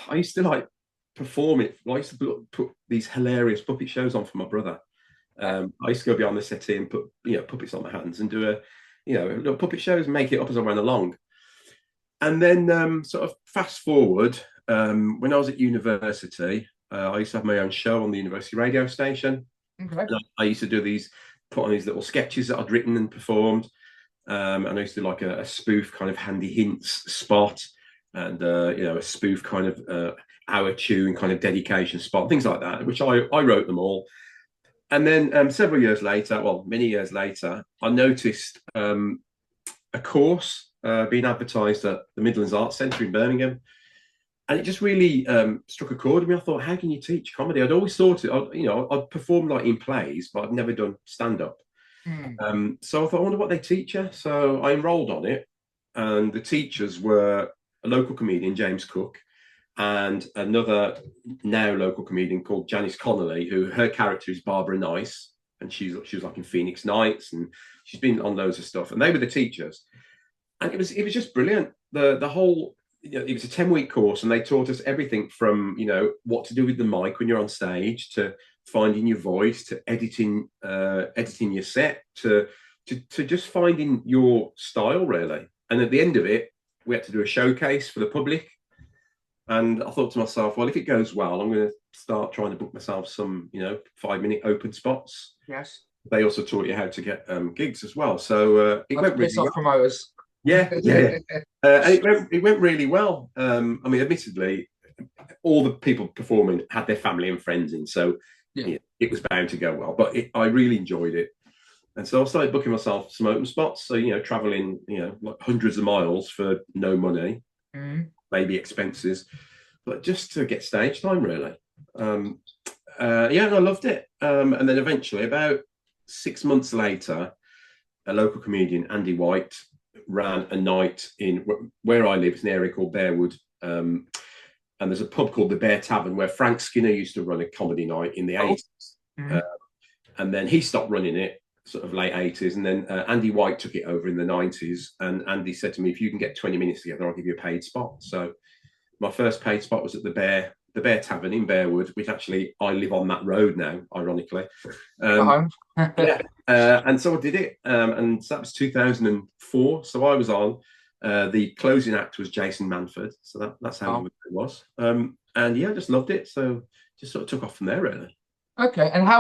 I used to like perform it. I used to put these hilarious puppet shows on for my brother. I used to go behind the settee and put puppets on my hands and do little puppet shows and make it up as I went along. And then sort of fast forward, when I was at university, I used to have my own show on the university radio station. Okay. And I used to put on these little sketches that I'd written and performed. And I used to do like a spoof kind of handy hints spot, and a spoof kind of hour tune kind of dedication spot, things like that, which I wrote them all. And then several years later, well, many years later, I noticed a course being advertised at the Midlands Arts Centre in Birmingham. And it just really struck a chord with me. I thought, how can you teach comedy? I'd always thought, I'd performed like in plays, but I'd never done stand-up. So I thought, I wonder what they teach you. So I enrolled on it. And the teachers were a local comedian, James Cook, and another now local comedian called Janice Connolly, who her character is Barbara Nice. And she was like in Phoenix Nights, and she's been on loads of stuff. And they were the teachers. And it was just brilliant. The whole, it was a 10-week course, and they taught us everything from what to do with the mic when you're on stage, to finding your voice, to editing your set, to just finding your style, really. And at the end of it, we had to do a showcase for the public. And I thought to myself, well, if it goes well, I'm going to start trying to book myself some 5-minute open spots. Yes. They also taught you how to get gigs as well. So it went really well. Promoters. Yeah. And it went really well. I mean, admittedly, all the people performing had their family and friends in, so it was bound to go well. But I really enjoyed it, and so I started booking myself some open spots. So traveling, like hundreds of miles for no money, maybe expenses, but just to get stage time, really. And I loved it. And then eventually, about 6 months later, a local comedian, Andy White, ran a night in where I live. It's an area called Bearwood, and there's a pub called the Bear Tavern where Frank Skinner used to run a comedy night in the 80s. And then he stopped running it, sort of late 80s, and then Andy White took it over in the 90s. And Andy said to me, if you can get 20 minutes together, I'll give you a paid spot. So my first paid spot was at the Bear Tavern in Bearwood, which actually I live on that road now, ironically. And so I did it, and so that was 2004. So I was on. The closing act was Jason Manford, so that's how it was. And I just loved it. So just sort of took off from there, really. Okay, and how